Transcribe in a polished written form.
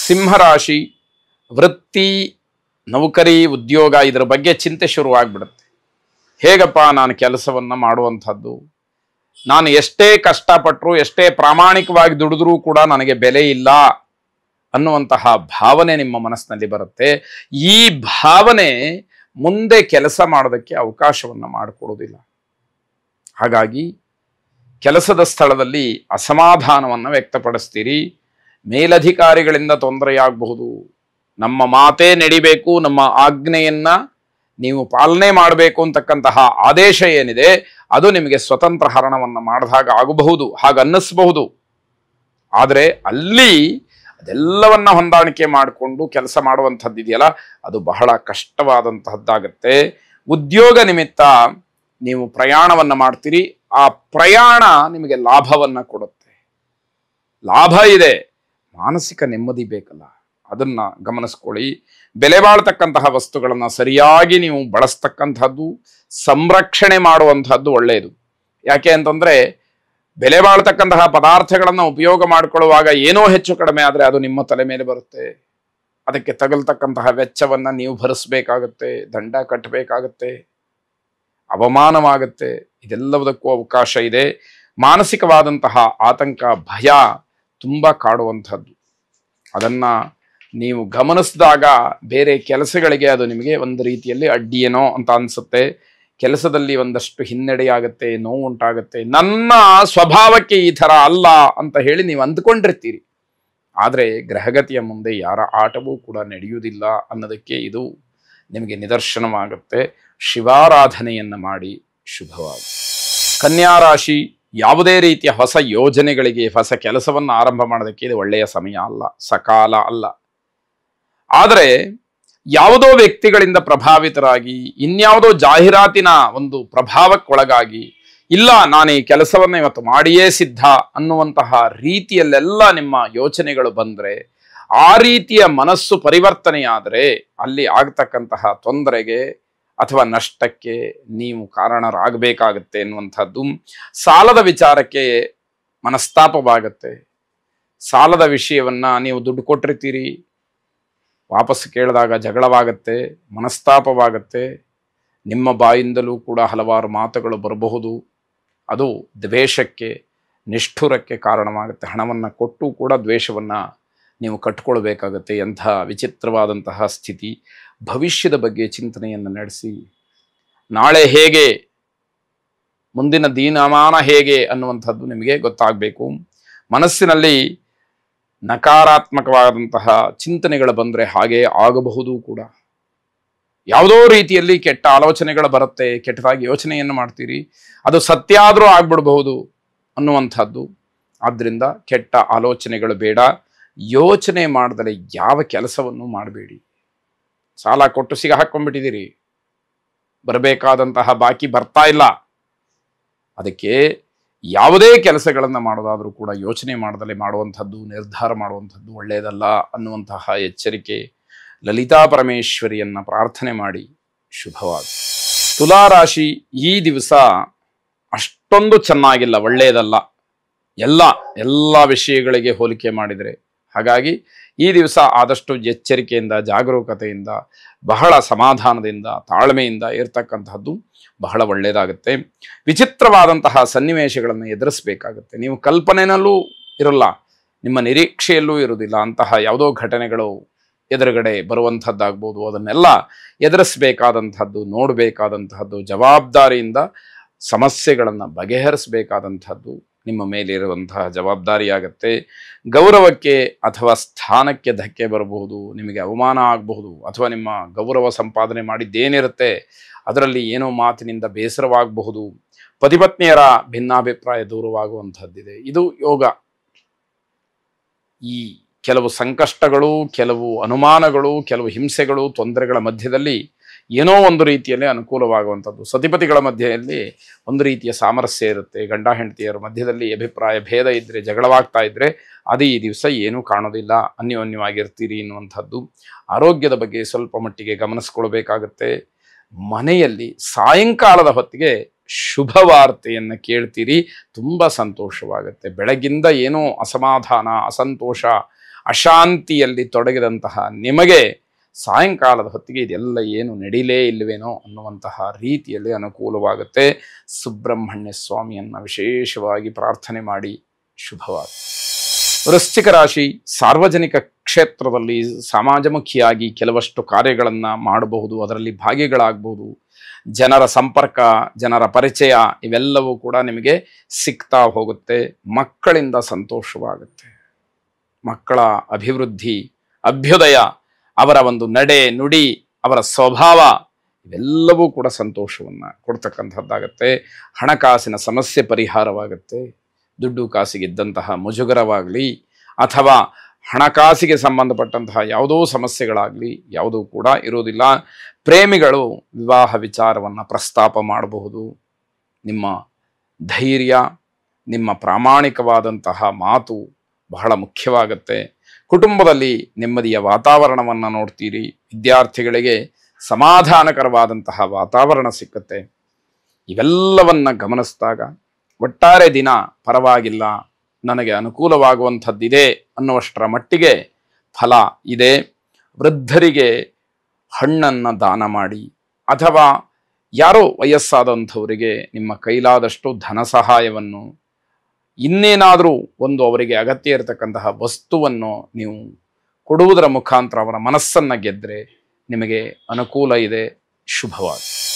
ಸಿಂಹರಾಶಿ ವೃತ್ತಿ, ನೌಕರಿ, ಉದ್ಯೋಗ ಇದರ ಬಗ್ಗೆ ಚಿಂತೆ ಶುರುವಾಗ್ಬಿಡುತ್ತೆ. ಹೇಗಪ್ಪ ನಾನು ಕೆಲಸವನ್ನು ಮಾಡುವಂಥದ್ದು, ನಾನು ಎಷ್ಟೇ ಕಷ್ಟಪಟ್ಟರು, ಎಷ್ಟೇ ಪ್ರಾಮಾಣಿಕವಾಗಿ ದುಡಿದ್ರೂ ಕೂಡ ನನಗೆ ಬೆಲೆ ಇಲ್ಲ ಅನ್ನುವಂತಹ ಭಾವನೆ ನಿಮ್ಮ ಮನಸ್ಸಿನಲ್ಲಿ ಬರುತ್ತೆ. ಈ ಭಾವನೆ ಮುಂದೆ ಕೆಲಸ ಮಾಡೋದಕ್ಕೆ ಅವಕಾಶವನ್ನು ಮಾಡಿಕೊಡೋದಿಲ್ಲ. ಹಾಗಾಗಿ ಕೆಲಸದ ಸ್ಥಳದಲ್ಲಿ ಅಸಮಾಧಾನವನ್ನು ವ್ಯಕ್ತಪಡಿಸ್ತೀರಿ. ಮೇಲಧಿಕಾರಿಗಳಿಂದ ತೊಂದರೆಯಾಗಬಹುದು. ನಮ್ಮ ಮಾತೇ ನಡಿಬೇಕು, ನಮ್ಮ ಆಜ್ಞೆಯನ್ನ ನೀವು ಪಾಲನೆ ಮಾಡಬೇಕು ಅಂತಕ್ಕಂತಹ ಆದೇಶ ಏನಿದೆ ಅದು ನಿಮಗೆ ಸ್ವತಂತ್ರ ಹರಣವನ್ನು ಮಾಡಿದಾಗ ಆಗಬಹುದು, ಹಾಗನ್ನಿಸಬಹುದು. ಆದರೆ ಅಲ್ಲಿ ಅದೆಲ್ಲವನ್ನ ಹೊಂದಾಣಿಕೆ ಮಾಡಿಕೊಂಡು ಕೆಲಸ ಮಾಡುವಂಥದ್ದು ಇದೆಯಲ್ಲ, ಅದು ಬಹಳ ಕಷ್ಟವಾದಂತಹದ್ದಾಗತ್ತೆ. ಉದ್ಯೋಗ ನಿಮಿತ್ತ ನೀವು ಪ್ರಯಾಣವನ್ನು ಮಾಡ್ತೀರಿ. ಆ ಪ್ರಯಾಣ ನಿಮಗೆ ಲಾಭವನ್ನು ಕೊಡುತ್ತೆ. ಲಾಭ ಇದೆ, ಮಾನಸಿಕ ನೆಮ್ಮದಿ ಬೇಕಲ್ಲ, ಅದನ್ನ ಗಮನಿಸ್ಕೊಳ್ಳಿ. ಬೆಲೆ ಬಾಳ್ತಕ್ಕಂತಹ ವಸ್ತುಗಳನ್ನು ಸರಿಯಾಗಿ ನೀವು ಬಳಸ್ತಕ್ಕಂಥದ್ದು, ಸಂರಕ್ಷಣೆ ಮಾಡುವಂತಹದ್ದು ಒಳ್ಳೆಯದು. ಯಾಕೆ ಅಂತಂದ್ರೆ ಬೆಲೆ ಬಾಳ್ತಕ್ಕಂತಹ ಪದಾರ್ಥಗಳನ್ನು ಉಪಯೋಗ ಮಾಡಿಕೊಳ್ಳುವಾಗ ಏನೋ ಹೆಚ್ಚು ಕಡಿಮೆ ಆದರೆ ಅದು ನಿಮ್ಮ ತಲೆ ಮೇಲೆ ಬರುತ್ತೆ. ಅದಕ್ಕೆ ತಗಲ್ತಕ್ಕಂತಹ ವೆಚ್ಚವನ್ನ ನೀವು ಭರಿಸಬೇಕಾಗತ್ತೆ, ದಂಡ ಕಟ್ಟಬೇಕಾಗತ್ತೆ, ಅವಮಾನವಾಗುತ್ತೆ. ಇದೆಲ್ಲದಕ್ಕೂ ಅವಕಾಶ ಇದೆ. ಮಾನಸಿಕವಾದಂತಹ ಆತಂಕ, ಭಯ ತುಂಬ ಕಾಡುವಂಥದ್ದು. ಅದನ್ನ ನೀವು ಗಮನಿಸಿದಾಗ ಬೇರೆ ಕೆಲಸಗಳಿಗೆ ಅದು ನಿಮಗೆ ಒಂದು ರೀತಿಯಲ್ಲಿ ಅಡ್ಡಿಯೇನೋ ಅಂತ ಅನ್ಸುತ್ತೆ. ಕೆಲಸದಲ್ಲಿ ಒಂದಷ್ಟು ಹಿನ್ನಡೆಯಾಗತ್ತೆ, ನೋವು ಉಂಟಾಗತ್ತೆ. ನನ್ನ ಸ್ವಭಾವಕ್ಕೆ ಈ ಥರ ಅಲ್ಲ ಅಂತ ಹೇಳಿ ನೀವು ಅಂದ್ಕೊಂಡಿರ್ತೀರಿ. ಆದರೆ ಗ್ರಹಗತಿಯ ಮುಂದೆ ಯಾರ ಆಟವೂ ಕೂಡ ನಡೆಯುವುದಿಲ್ಲ ಅನ್ನೋದಕ್ಕೆ ಇದು ನಿಮಗೆ ನಿದರ್ಶನವಾಗುತ್ತೆ. ಶಿವಾರಾಧನೆಯನ್ನು ಮಾಡಿ ಶುಭವಾಗಿ. ಕನ್ಯಾ ರಾಶಿ ಯಾವುದೇ ರೀತಿಯ ಹೊಸ ಯೋಜನೆಗಳಿಗೆ, ಹೊಸ ಕೆಲಸವನ್ನು ಆರಂಭ ಮಾಡೋದಕ್ಕೆ ಇದು ಒಳ್ಳೆಯ ಸಮಯ ಅಲ್ಲ, ಸಕಾಲ ಅಲ್ಲ. ಆದರೆ ಯಾವುದೋ ವ್ಯಕ್ತಿಗಳಿಂದ ಪ್ರಭಾವಿತರಾಗಿ, ಇನ್ಯಾವುದೋ ಜಾಹೀರಾತಿನ ಒಂದು ಪ್ರಭಾವಕ್ಕೊಳಗಾಗಿ, ಇಲ್ಲ ನಾನು ಈ ಕೆಲಸವನ್ನು ಇವತ್ತು ಮಾಡಿಯೇ ಸಿದ್ಧ ಅನ್ನುವಂತಹ ರೀತಿಯಲ್ಲೆಲ್ಲ ನಿಮ್ಮ ಯೋಚನೆಗಳು ಬಂದರೆ, ಆ ರೀತಿಯ ಮನಸ್ಸು ಪರಿವರ್ತನೆಯಾದರೆ ಅಲ್ಲಿ ಆಗ್ತಕ್ಕಂತಹ ತೊಂದರೆಗೆ ಅಥವಾ ನಷ್ಟಕ್ಕೆ ನೀವು ಕಾರಣರಾಗಬೇಕಾಗತ್ತೆ ಎನ್ನುವಂಥದ್ದು. ಸಾಲದ ವಿಚಾರಕ್ಕೆ ಮನಸ್ತಾಪವಾಗತ್ತೆ. ಸಾಲದ ವಿಷಯವನ್ನ ನೀವು ದುಡ್ಡು ಕೊಟ್ಟಿರ್ತೀರಿ, ವಾಪಸ್ ಕೇಳಿದಾಗ ಜಗಳವಾಗತ್ತೆ, ಮನಸ್ತಾಪವಾಗತ್ತೆ. ನಿಮ್ಮ ಬಾಯಿಂದಲೂ ಕೂಡ ಹಲವಾರು ಮಾತುಗಳು ಬರಬಹುದು. ಅದು ದ್ವೇಷಕ್ಕೆ, ನಿಷ್ಠುರಕ್ಕೆ ಕಾರಣವಾಗುತ್ತೆ. ಹಣವನ್ನು ಕೊಟ್ಟು ಕೂಡ ದ್ವೇಷವನ್ನು ನೀವು ಕಟ್ಕೊಳ್ಬೇಕಾಗತ್ತೆ. ಎಂಥ ವಿಚಿತ್ರವಾದಂತಹ ಸ್ಥಿತಿ. ಭವಿಷ್ಯದ ಬಗ್ಗೆ ಚಿಂತನೆಯನ್ನು ನಡೆಸಿ, ನಾಳೆ ಹೇಗೆ, ಮುಂದಿನ ದಿನಮಾನ ಹೇಗೆ ಅನ್ನುವಂಥದ್ದು ನಿಮಗೆ ಗೊತ್ತಾಗಬೇಕು. ಮನಸ್ಸಿನಲ್ಲಿ ನಕಾರಾತ್ಮಕವಾದಂತಹ ಚಿಂತನೆಗಳು ಬಂದರೆ ಹಾಗೆ ಆಗಬಹುದು ಕೂಡ. ಯಾವುದೋ ರೀತಿಯಲ್ಲಿ ಕೆಟ್ಟ ಆಲೋಚನೆಗಳು ಬರುತ್ತೆ, ಕೆಟ್ಟದಾಗಿ ಯೋಚನೆಯನ್ನು ಮಾಡ್ತೀರಿ, ಅದು ಸತ್ಯ ಆದರೂ ಆಗ್ಬಿಡಬಹುದು ಅನ್ನುವಂಥದ್ದು. ಆದ್ದರಿಂದ ಕೆಟ್ಟ ಆಲೋಚನೆಗಳು ಬೇಡ. ಯೋಚನೆ ಮಾಡದಲೇ ಯಾವ ಕೆಲಸವನ್ನು ಮಾಡಬೇಡಿ. ಸಾಲ ಕೊಟ್ಟು ಸಿಗ ಹಾಕ್ಕೊಂಡ್ಬಿಟ್ಟಿದ್ದೀರಿ, ಬರಬೇಕಾದಂತಹ ಬಾಕಿ ಬರ್ತಾ ಇಲ್ಲ. ಅದಕ್ಕೆ ಯಾವುದೇ ಕೆಲಸಗಳನ್ನು ಮಾಡೋದಾದರೂ ಕೂಡ ಯೋಚನೆ ಮಾಡದಲೇ ಮಾಡುವಂಥದ್ದು, ನಿರ್ಧಾರ ಮಾಡುವಂಥದ್ದು ಒಳ್ಳೆಯದಲ್ಲ ಅನ್ನುವಂತಹ ಎಚ್ಚರಿಕೆ. ಲಲಿತಾ ಪರಮೇಶ್ವರಿಯನ್ನ ಪ್ರಾರ್ಥನೆ ಮಾಡಿ ಶುಭವಾಗಿ. ತುಲಾರಾಶಿ ಈ ದಿವಸ ಅಷ್ಟೊಂದು ಚೆನ್ನಾಗಿಲ್ಲ, ಒಳ್ಳೆಯದಲ್ಲ ಎಲ್ಲ ವಿಷಯಗಳಿಗೆ ಹೋಲಿಕೆ ಮಾಡಿದರೆ. ಹಾಗಾಗಿ ಈ ದಿವಸ ಆದಷ್ಟು ಎಚ್ಚರಿಕೆಯಿಂದ, ಜಾಗರೂಕತೆಯಿಂದ, ಬಹಳ ಸಮಾಧಾನದಿಂದ, ತಾಳ್ಮೆಯಿಂದ ಇರ್ತಕ್ಕಂತಹದ್ದು ಬಹಳ ಒಳ್ಳೆಯದಾಗುತ್ತೆ. ವಿಚಿತ್ರವಾದಂತಹ ಸನ್ನಿವೇಶಗಳನ್ನು ಎದುರಿಸಬೇಕಾಗುತ್ತೆ. ನೀವು ಕಲ್ಪನೆಯಲ್ಲೂ ಇರಲ್ಲ, ನಿಮ್ಮ ನಿರೀಕ್ಷೆಯಲ್ಲೂ ಇರುವುದಿಲ್ಲ. ಅಂತಹ ಯಾವುದೋ ಘಟನೆಗಳು ಎದುರುಗಡೆ ಬರುವಂಥದ್ದಾಗ್ಬೋದು. ಅದನ್ನೆಲ್ಲ ಎದುರಿಸಬೇಕಾದಂಥದ್ದು, ನೋಡಬೇಕಾದಂತಹದ್ದು, ಜವಾಬ್ದಾರಿಯಿಂದ ಸಮಸ್ಯೆಗಳನ್ನು ಬಗೆಹರಿಸಬೇಕಾದಂಥದ್ದು ನಿಮ್ಮ ಮೇಲಿರುವಂತಹ ಜವಾಬ್ದಾರಿಯಾಗತ್ತೆ. ಗೌರವಕ್ಕೆ ಅಥವಾ ಸ್ಥಾನಕ್ಕೆ ಧಕ್ಕೆ ಬರಬಹುದು, ನಿಮಗೆ ಅವಮಾನ ಆಗಬಹುದು, ಅಥವಾ ನಿಮ್ಮ ಗೌರವ ಸಂಪಾದನೆ ಮಾಡಿದ್ದೇನಿರುತ್ತೆ ಅದರಲ್ಲಿ ಏನೋ ಮಾತಿನಿಂದ ಬೇಸರವಾಗಬಹುದು. ಪತಿಪತ್ನಿಯರ ಭಿನ್ನಾಭಿಪ್ರಾಯ ದೂರವಾಗುವಂಥದ್ದಿದೆ. ಇದು ಯೋಗ. ಈ ಕೆಲವು ಸಂಕಷ್ಟಗಳು, ಕೆಲವು ಅನುಮಾನಗಳು, ಕೆಲವು ಹಿಂಸೆಗಳು, ತೊಂದರೆಗಳ ಮಧ್ಯದಲ್ಲಿ ಏನೋ ಒಂದು ರೀತಿಯಲ್ಲಿ ಅನುಕೂಲವಾಗುವಂಥದ್ದು. ಸತಿಪತಿಗಳ ಮಧ್ಯೆಯಲ್ಲಿ ಒಂದು ರೀತಿಯ ಸಾಮರಸ್ಯ ಇರುತ್ತೆ. ಗಂಡ ಹೆಂಡತಿಯರ ಮಧ್ಯದಲ್ಲಿ ಅಭಿಪ್ರಾಯ ಭೇದ ಇದ್ದರೆ, ಜಗಳವಾಗ್ತಾ ಇದ್ದರೆ ಅದು ಈ ದಿವಸ ಏನೂ ಕಾಣೋದಿಲ್ಲ, ಅನ್ಯೋನ್ಯವಾಗಿರ್ತೀರಿ ಎನ್ನುವಂಥದ್ದು. ಆರೋಗ್ಯದ ಬಗ್ಗೆ ಸ್ವಲ್ಪ ಮಟ್ಟಿಗೆ ಗಮನಿಸ್ಕೊಳ್ಬೇಕಾಗತ್ತೆ. ಮನೆಯಲ್ಲಿ ಸಾಯಂಕಾಲದ ಹೊತ್ತಿಗೆ ಶುಭ ವಾರ್ತೆಯನ್ನು ಕೇಳ್ತೀರಿ, ತುಂಬ ಸಂತೋಷವಾಗುತ್ತೆ. ಬೆಳಗಿಂದ ಏನೋ ಅಸಮಾಧಾನ, ಅಸಂತೋಷ, ಅಶಾಂತಿಯಲ್ಲಿ ತೊಡಗಿದಂತಹ ನಿಮಗೆ ಸಾಯಂಕಾಲದ ಹೊತ್ತಿಗೆ ಇದೆಲ್ಲ ಏನು ನಡೀಲೇ ಇಲ್ಲವೇನೋ ಅನ್ನುವಂತಹ ರೀತಿಯಲ್ಲಿ ಅನುಕೂಲವಾಗುತ್ತೆ. ಸುಬ್ರಹ್ಮಣ್ಯ ಸ್ವಾಮಿಯನ್ನು ವಿಶೇಷವಾಗಿ ಪ್ರಾರ್ಥನೆ ಮಾಡಿ ಶುಭವಾದ. ವೃಶ್ಚಿಕ ರಾಶಿ, ಸಾರ್ವಜನಿಕ ಕ್ಷೇತ್ರದಲ್ಲಿ ಸಮಾಜಮುಖಿಯಾಗಿ ಕೆಲವಷ್ಟು ಕಾರ್ಯಗಳನ್ನು ಮಾಡಬಹುದು, ಅದರಲ್ಲಿ ಭಾಗಿಗಳಾಗಬಹುದು. ಜನರ ಸಂಪರ್ಕ, ಜನರ ಪರಿಚಯ ಇವೆಲ್ಲವೂ ಕೂಡ ನಿಮಗೆ ಸಿಗ್ತಾ ಹೋಗುತ್ತೆ. ಮಕ್ಕಳಿಂದ ಸಂತೋಷವಾಗುತ್ತೆ. ಮಕ್ಕಳ ಅಭಿವೃದ್ಧಿ, ಅಭ್ಯುದಯ, ಅವರ ಒಂದು ನಡೆ ನುಡಿ, ಅವರ ಸ್ವಭಾವ ಇವೆಲ್ಲವೂ ಕೂಡ ಸಂತೋಷವನ್ನು ಕೊಡ್ತಕ್ಕಂಥದ್ದಾಗತ್ತೆ. ಹಣಕಾಸಿನ ಸಮಸ್ಯೆ ಪರಿಹಾರವಾಗುತ್ತೆ. ದುಡ್ಡು ಕಾಸಿಗಿದ್ದಂತಹ ಮುಜುಗರವಾಗಲಿ ಅಥವಾ ಹಣಕಾಸಿಗೆ ಸಂಬಂಧಪಟ್ಟಂತಹ ಯಾವುದೋ ಸಮಸ್ಯೆಗಳಾಗಲಿ ಯಾವುದೂ ಕೂಡ ಇರೋದಿಲ್ಲ. ಪ್ರೇಮಿಗಳು ವಿವಾಹ ವಿಚಾರವನ್ನು ಪ್ರಸ್ತಾಪ ಮಾಡಬಹುದು. ನಿಮ್ಮ ಧೈರ್ಯ, ನಿಮ್ಮ ಪ್ರಾಮಾಣಿಕವಾದಂತಹ ಮಾತು ಬಹಳ ಮುಖ್ಯವಾಗುತ್ತೆ. ಕುಟುಂಬದಲ್ಲಿ ನೆಮ್ಮದಿಯ ವಾತಾವರಣವನ್ನು ನೋಡ್ತೀರಿ. ವಿದ್ಯಾರ್ಥಿಗಳಿಗೆ ಸಮಾಧಾನಕರವಾದಂತಹ ವಾತಾವರಣ ಸಿಕ್ಕತ್ತೆ. ಇವೆಲ್ಲವನ್ನ ಗಮನಿಸಿದಾಗ ಒಟ್ಟಾರೆ ದಿನ ಪರವಾಗಿಲ್ಲ, ನನಗೆ ಅನುಕೂಲವಾಗುವಂಥದ್ದಿದೆ ಅನ್ನುವಷ್ಟರ ಮಟ್ಟಿಗೆ ಫಲ ಇದೆ. ವೃದ್ಧರಿಗೆ ಹಣ್ಣನ್ನು ದಾನ ಮಾಡಿ ಅಥವಾ ಯಾರೋ ವಯಸ್ಸಾದಂಥವರಿಗೆ ನಿಮ್ಮ ಕೈಲಾದಷ್ಟು ಧನ ಸಹಾಯವನ್ನು, ಇನ್ನೇನಾದರೂ ಒಂದು ಅವರಿಗೆ ಅಗತ್ಯ ಇರತಕ್ಕಂತಹ ವಸ್ತುವನ್ನು ನೀವು ಕೊಡುವುದರ ಮುಖಾಂತರ ಅವರ ಮನಸ್ಸನ್ನು ಗೆದ್ದರೆ ನಿಮಗೆ ಅನುಕೂಲ ಇದೆ. ಶುಭವಾಗಲಿ.